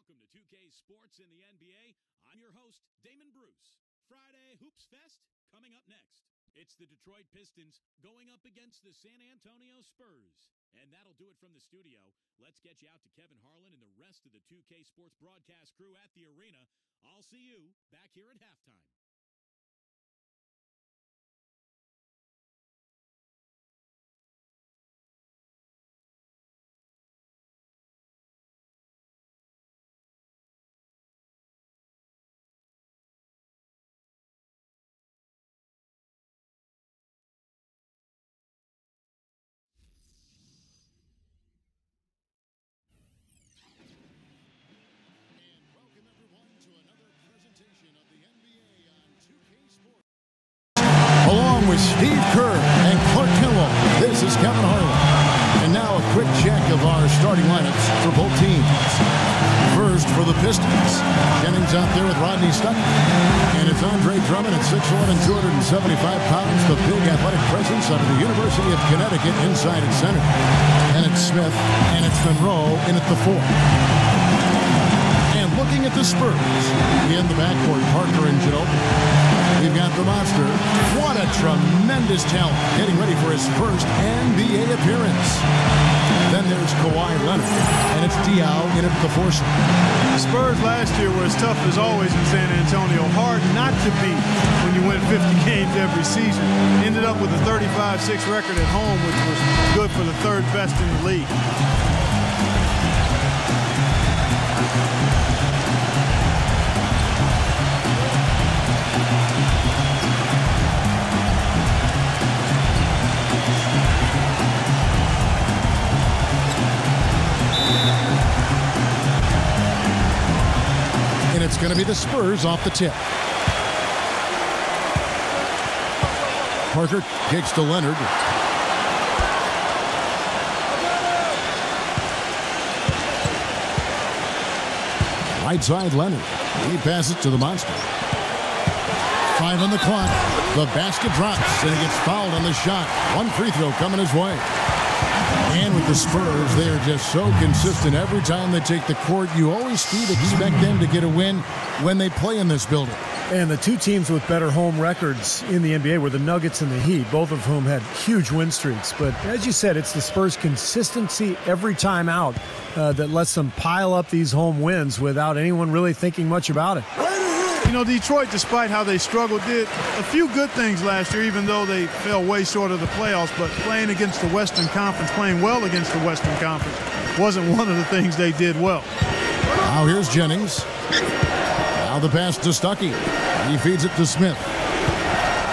Welcome to 2K Sports in the NBA. I'm your host, Damon Bruce. Friday Hoops Fest coming up next. It's the Detroit Pistons going up against the San Antonio Spurs. And that'll do it from the studio. Let's get you out to Kevin Harlan and the rest of the 2K Sports broadcast crew at the arena. I'll see you back here at halftime. Along with Steve Kerr and Clark Kellogg, this is Kevin Harlan. And now a quick check of our starting lineups for both teams. First for the Pistons, Jennings out there with Rodney Stuckey. And it's Andre Drummond at 6'1 and 275 pounds, the big athletic presence out of the University of Connecticut inside at center. And it's Smith, and it's Monroe in at the 4. And looking at the Spurs, in the backcourt, Parker and Ginobili. We've got the monster. What a tremendous talent, getting ready for his first NBA appearance. Then there's Kawhi Leonard, and it's Diaw in at the 4. The Spurs last year were as tough as always in San Antonio. Hard not to beat when you win 50 games every season. Ended up with a 35-6 record at home, which was good for the third best in the league. And it's going to be the Spurs off the tip. Parker kicks to Leonard. Right side, Leonard. He passes to the monster. 5 on the clock. The basket drops, and he gets fouled on the shot. One free throw coming his way. And with the Spurs, they are just so consistent. Every time they take the court, you always expect them to get a win when they play in this building. And the two teams with better home records in the NBA were the Nuggets and the Heat, both of whom had huge win streaks. But as you said, it's the Spurs' consistency every time out that lets them pile up these home wins without anyone really thinking much about it. You know, Detroit, despite how they struggled, did a few good things last year, even though they fell way short of the playoffs. But playing against the Western Conference, playing well against the Western Conference, wasn't one of the things they did well. Now here's Jennings. Now the pass to Stuckey. He feeds it to Smith.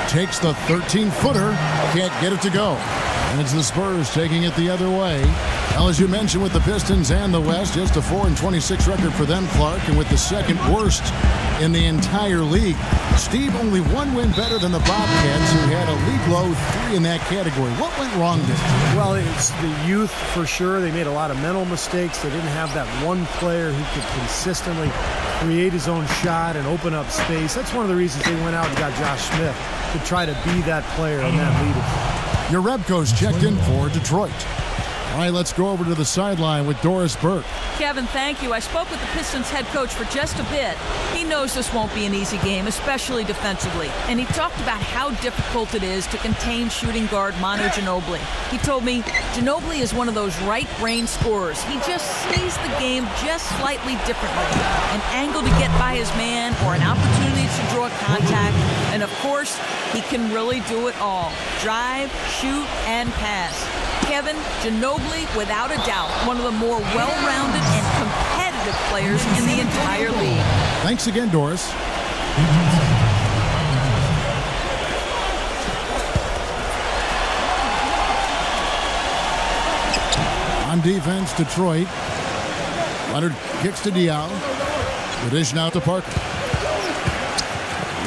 Takes the 13-footer. Can't get it to go. And it's the Spurs taking it the other way. Well, as you mentioned, with the Pistons and the West, just a 4-26 record for them, Clark, and with the second worst in the entire league. Steve, only one win better than the Bobcats, who had a league-low 3 in that category. What went wrong this year? Well, it's the youth for sure. They made a lot of mental mistakes. They didn't have that one player who could consistently create his own shot and open up space. That's one of the reasons they went out and got Josh Smith, to try to be that player and that leader. Your Rebco's checked in for Detroit. All right, let's go over to the sideline with Doris Burke. Kevin, thank you. I spoke with the Pistons head coach for just a bit. He knows this won't be an easy game, especially defensively. And he talked about how difficult it is to contain shooting guard Manu Ginobili. He told me Ginobili is one of those right-brain scorers. He just sees the game just slightly differently. An angle to get by his man or an opportunity to draw contact. And, of course, he can really do it all. Drive, shoot, and pass. Kevin, Ginobili, without a doubt, one of the more well-rounded and competitive players in the entire league. Thanks again, Doris. On defense, Detroit. Leonard kicks to Diaw. The dish now to Parker.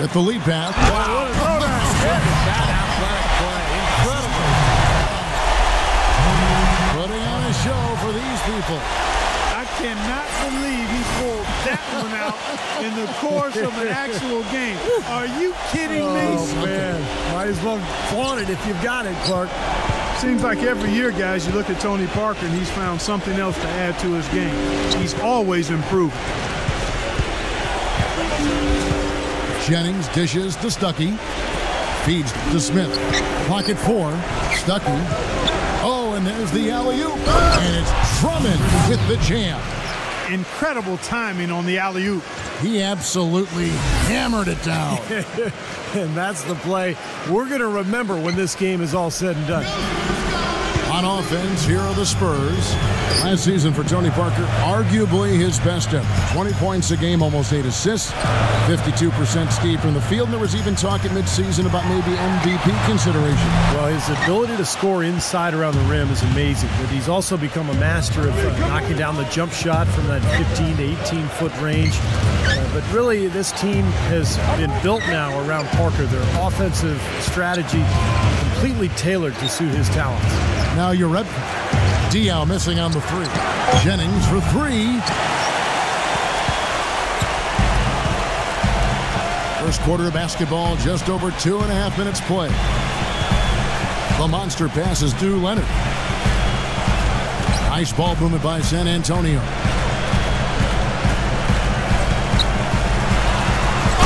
With the lead pass. Wow, what a throwback. That athletic play. Incredible. Putting on a show for these people. I cannot believe he pulled that one out in the course of an actual game. Are you kidding me? Oh, man. Might as well flaunt it if you've got it, Clark. Seems like every year, guys, you look at Tony Parker and he's found something else to add to his game. He's always improving. Jennings dishes to Stuckey. Feeds to Smith. Clock at 4. Stuckey. Oh, and there's the alley-oop. And it's Drummond with the jam. Incredible timing on the alley-oop. He absolutely hammered it down. And that's the play we're going to remember when this game is all said and done. On offense, here are the Spurs. Last season for Tony Parker, arguably his best ever. 20 points a game, almost 8 assists, 52% Steve from the field, and there was even talk at midseason about maybe MVP consideration. Well, his ability to score inside around the rim is amazing, but he's also become a master of knocking down the jump shot from that 15 to 18-foot range. But really, this team has been built now around Parker. Their offensive strategy completely tailored to suit his talents. Now you're up. Diaw missing on the 3. Jennings for 3. First quarter of basketball, just over 2.5 minutes play. The monster passes to Leonard. Nice ball movement by San Antonio.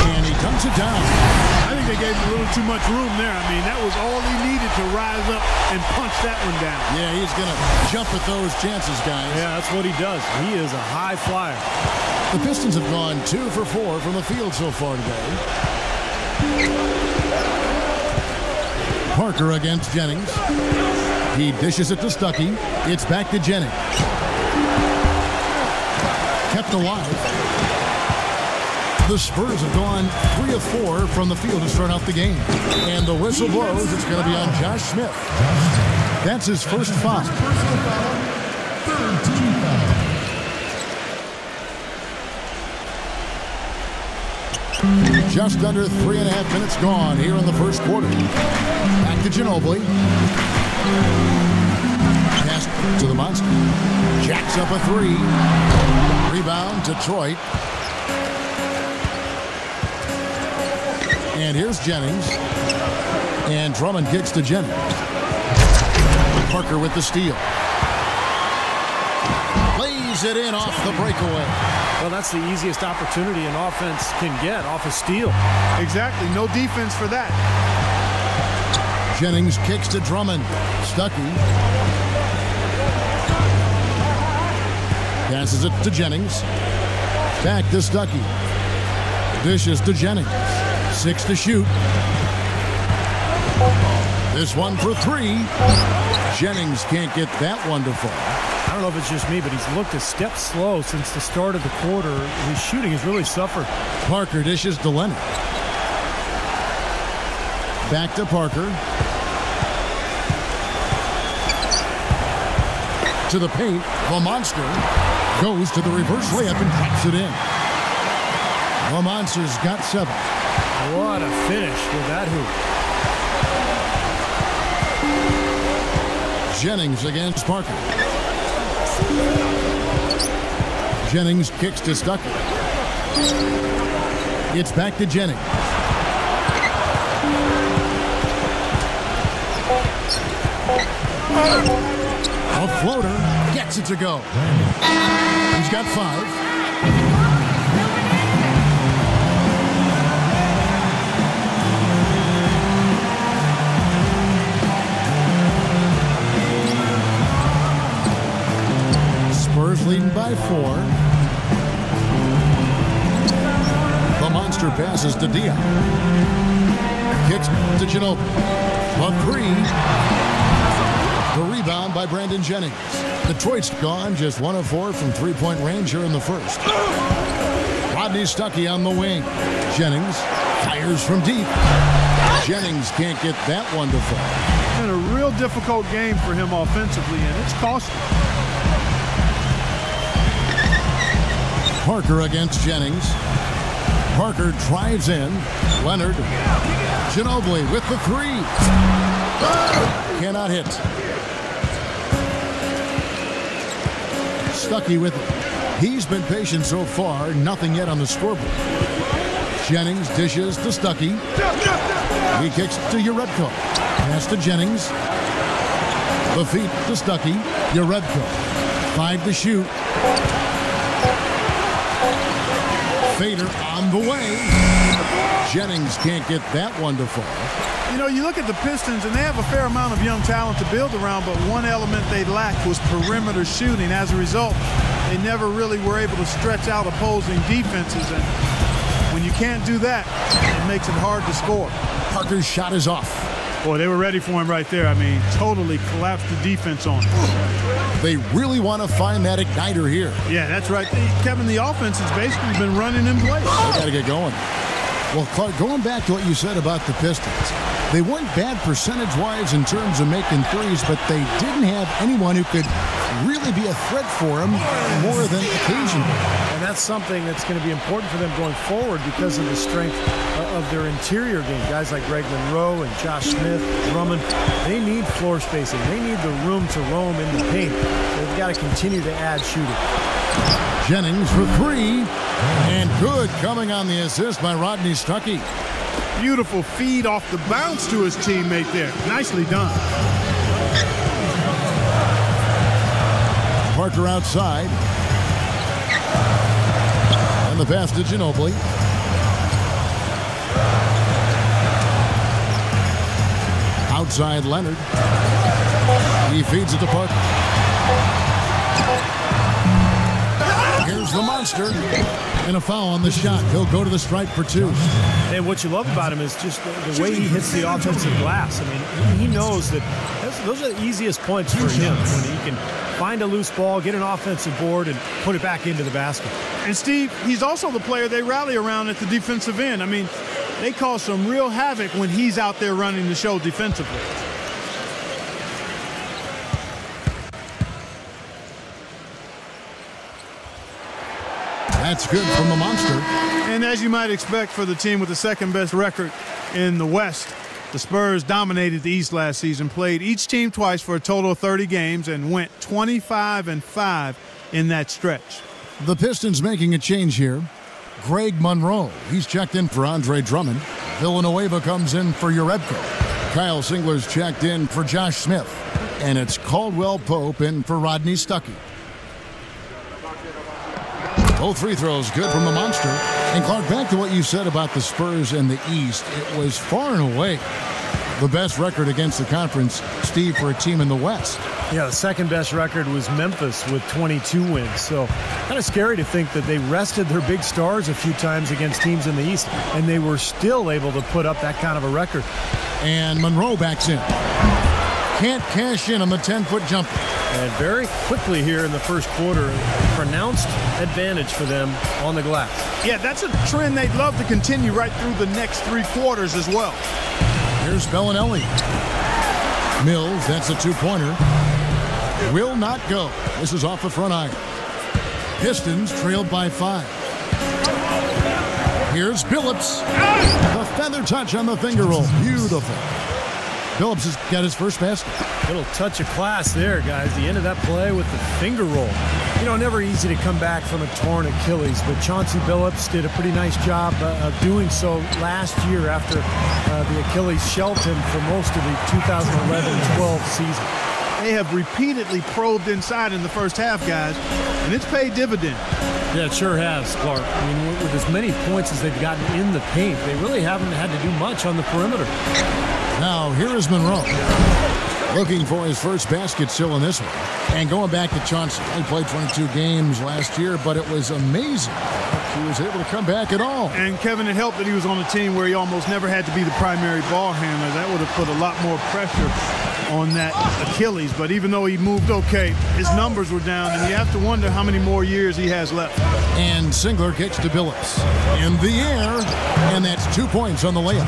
And he dumps it down. I think they gave him a little too much room there. I mean, that was all he needed to rise up and punch that one down. Yeah, he's going to jump at those chances, guys. Yeah, that's what he does. He is a high flyer. The Pistons have gone 2 for 4 from the field so far today. Parker against Jennings. He dishes it to Stuckey. It's back to Jennings. Kept alive. The Spurs have gone 3 of 4 from the field to start out the game. And the whistle blows. It's going to be on Josh Smith. That's his first foul. Just under 3.5 minutes gone here in the first quarter. Back to Ginobili. Pass to the monster. Jacks up a 3. Rebound, Detroit. And here's Jennings. And Drummond kicks to Jennings. Parker with the steal. Lays it in off the breakaway. Well, that's the easiest opportunity an offense can get, off a steal. Exactly. No defense for that. Jennings kicks to Drummond. Stuckey. Passes it to Jennings. Back to Stuckey. Dishes to Jennings. 6 to shoot. This one for 3. Jennings can't get that one to fall. I don't know if it's just me, but he's looked a step slow since the start of the quarter. His shooting has really suffered. Parker dishes to Leonard. Back to Parker. To the paint. The monster goes to the reverse layup and drops it in. The monster's got 7. What a finish with that hoop. Jennings against Parker. Jennings kicks to Stuckey. It's back to Jennings. A floater gets it to go. He's got 5. Spurs leading by 4. The monster passes to Diaw. Kicks to Ginobili. A 3. The rebound by Brandon Jennings. Detroit's gone just 1 of 4 from 3-point range here in the first. Rodney Stuckey on the wing. Jennings fires from deep. Jennings can't get that one to fall. Been a real difficult game for him offensively, and it's costly. Parker against Jennings. Parker drives in. Leonard. Ginobili with the 3. Cannot hit. Stuckey with it. He's been patient so far. Nothing yet on the scoreboard. Jennings dishes to Stuckey. He kicks to Uretko. Pass to Jennings. The feet to Stuckey. Yarebko. 5 to shoot. Fader on the way. Jennings can't get that one to fall. You know, you look at the Pistons, and they have a fair amount of young talent to build around, but one element they lacked was perimeter shooting. As a result, they never really were able to stretch out opposing defenses, and when you can't do that, it makes it hard to score. Parker's shot is off. Boy, they were ready for him right there. I mean, totally collapsed the defense on him. They really want to find that igniter here. Yeah, that's right. Kevin, the offense has basically been running in place. They got to get going. Well, Clark, going back to what you said about the Pistons, they weren't bad percentage-wise in terms of making threes, but they didn't have anyone who could really be a threat for them more than occasionally. And that's something that's going to be important for them going forward because of the strength of their interior game. Guys like Greg Monroe and Josh Smith, Drummond, they need floor spacing. They need the room to roam in the paint. They've got to continue to add shooting. Jennings for 3, and good coming on the assist by Rodney Stuckey. Beautiful feed off the bounce to his teammate there. Nicely done. Parker outside. And the pass to Ginobili. Outside Leonard. He feeds it to Parker. Here's the monster. And a foul on the shot. He'll go to the stripe for 2. And what you love about him is just the way he hits the offensive glass. I mean, he knows that those are the easiest points for him, when he can find a loose ball, get an offensive board, and put it back into the basket. And, Steve, he's also the player they rally around at the defensive end. I mean, they cause some real havoc when he's out there running the show defensively. That's good from the monster. And as you might expect for the team with the second-best record in the West, the Spurs dominated the East last season, played each team twice for a total of 30 games, and went 25-5 in that stretch. The Pistons making a change here. Greg Monroe, he's checked in for Andre Drummond. Villanueva comes in for Yarebko. Kyle Singler's checked in for Josh Smith. And it's Caldwell Pope in for Rodney Stuckey. Both free throws good from the monster. And Clark, back to what you said about the Spurs and the East, it was far and away the best record against the conference, Steve, for a team in the West. Yeah, the second best record was Memphis with 22 wins. So kind of scary to think that they rested their big stars a few times against teams in the East, and they were still able to put up that kind of a record. And Monroe backs in. Can't cash in on the 10-foot jumper. And very quickly here in the first quarter, pronounced advantage for them on the glass. Yeah, that's a trend they'd love to continue right through the next 3 quarters as well. Here's Bellinelli. Mills, that's a 2-pointer. Will not go. This is off the front iron. Pistons trailed by 5. Here's Billups. The feather touch on the finger roll. Beautiful. Billups has got his first basket. Little touch of class there, guys. The end of that play with the finger roll. You know, never easy to come back from a torn Achilles, but Chauncey Billups did a pretty nice job of doing so last year after the Achilles shelved him for most of the 2011-12 season. They have repeatedly probed inside in the first half, guys, and it's paid dividends. Yeah, it sure has, Clark. I mean, with as many points as they've gotten in the paint, they really haven't had to do much on the perimeter. Now, here is Monroe. Looking for his first basket still in this one. And going back to Chauncey, he played 22 games last year, but it was amazing he was able to come back at all. And, Kevin, it helped that he was on a team where he almost never had to be the primary ball handler. That would have put a lot more pressure on that Achilles. But even though he moved okay, his numbers were down, and you have to wonder how many more years he has left. And Singler gets to Billups in the air, and that's 2 points on the layup.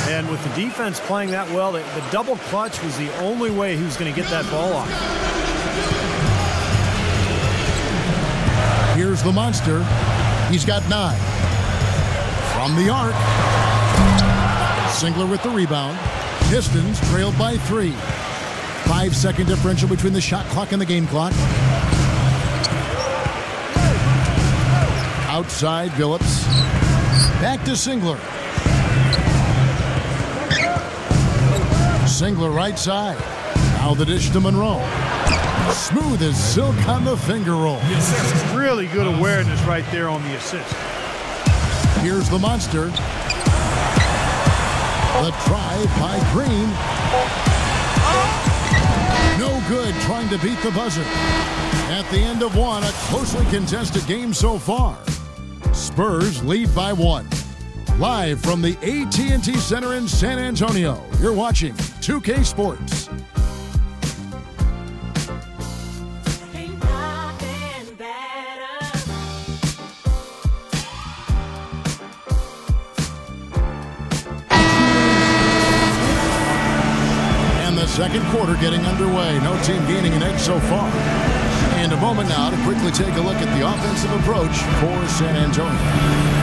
And with the defense playing that well, the double clutch was the only way he was going to get that ball off. Here's the monster. He's got 9. From the arc. Singler with the rebound. Pistons trailed by 3. 5-second differential between the shot clock and the game clock. Outside Billups. Back to Singler. Singler right side. Now the dish to Monroe. Smooth as silk on the finger roll. Really good awareness right there on the assist. Here's the monster. The drive by Green. No good trying to beat the buzzer. At the end of one, a closely contested game so far. Spurs lead by 1. Live from the AT&T Center in San Antonio, you're watching 2K Sports. Second quarter getting underway. No team gaining an edge so far. And a moment now to quickly take a look at the offensive approach for San Antonio.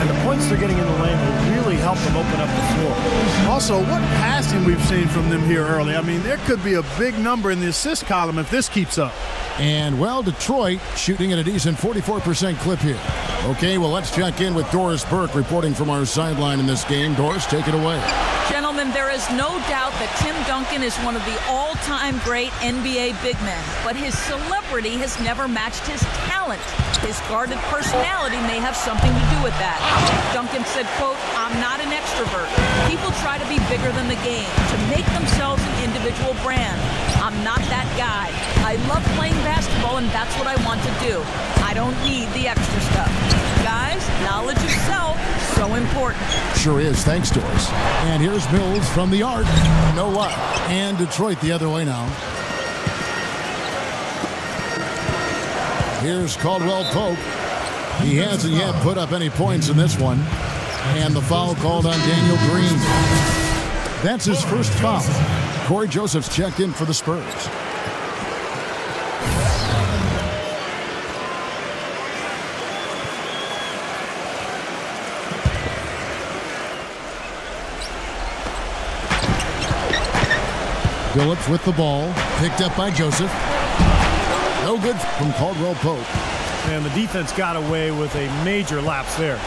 And the points they're getting in the lane will really help them open up the floor. Also, what passing we've seen from them here early. I mean, there could be a big number in the assist column if this keeps up. And, well, Detroit shooting at a decent 44% clip here. Okay, well, let's check in with Doris Burke reporting from our sideline in this game. Doris, take it away. Gentlemen, there is no doubt that Tim Duncan is one of the all-time great NBA big men, but his celebrity has never matched his talent. His guarded personality may have something to do with that. Duncan said, quote, "I'm not an extrovert. People try to be bigger than the game, to make themselves an individual brand. I'm not that guy. I love playing basketball, and that's what I want to do. I don't need the extra stuff." Guys, knowledge of self, so important. Sure is. Thanks, Doris. And here's Mills from the arc. No luck. And Detroit the other way now. Here's Caldwell Pope. He hasn't yet put up any points in this one. And the foul called on Daniel Green. That's his first foul. Corey Joseph's checked in for the Spurs. Phillips with the ball, picked up by Joseph. No good from Caldwell Pope. And the defense got away with a major lapse there.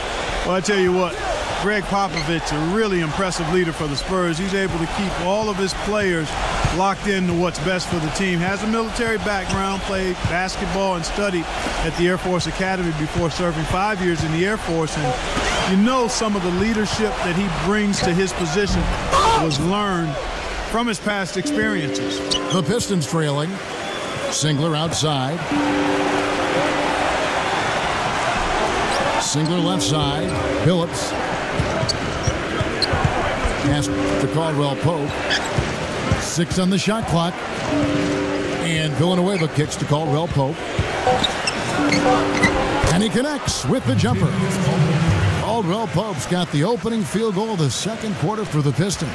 Well, I tell you what, Greg Popovich, a really impressive leader for the Spurs. He's able to keep all of his players locked into what's best for the team. Has a military background, played basketball and studied at the Air Force Academy before serving 5 years in the Air Force. And you know some of the leadership that he brings to his position was learned from his past experiences. The Pistons trailing. Singler outside. Singler left side. Phillips. Pass to Caldwell Pope. 6 on the shot clock. And Villanueva kicks to Caldwell Pope. And he connects with the jumper. Caldwell Pope's got the opening field goal of the second quarter for the Pistons.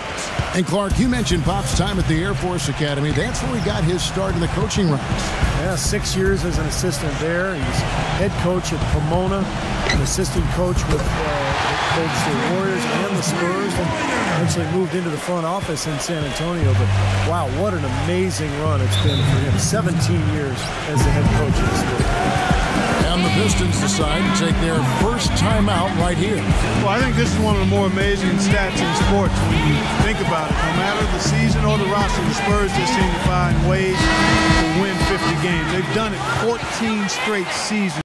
And Clark, you mentioned Pop's time at the Air Force Academy. That's where he got his start in the coaching ranks. Yeah, 6 years as an assistant there. He's head coach at Pomona, an assistant coach with the Warriors and the Spurs, and eventually moved into the front office in San Antonio. But wow, what an amazing run it's been for him. 17 years as the head coach of the Spurs. And the Pistons decide to take their first timeout right here. Well, I think this is one of the more amazing stats in sports when you think about it. No matter the season or the roster, the Spurs just seem to find ways to win 50 games. They've done it 14 straight seasons.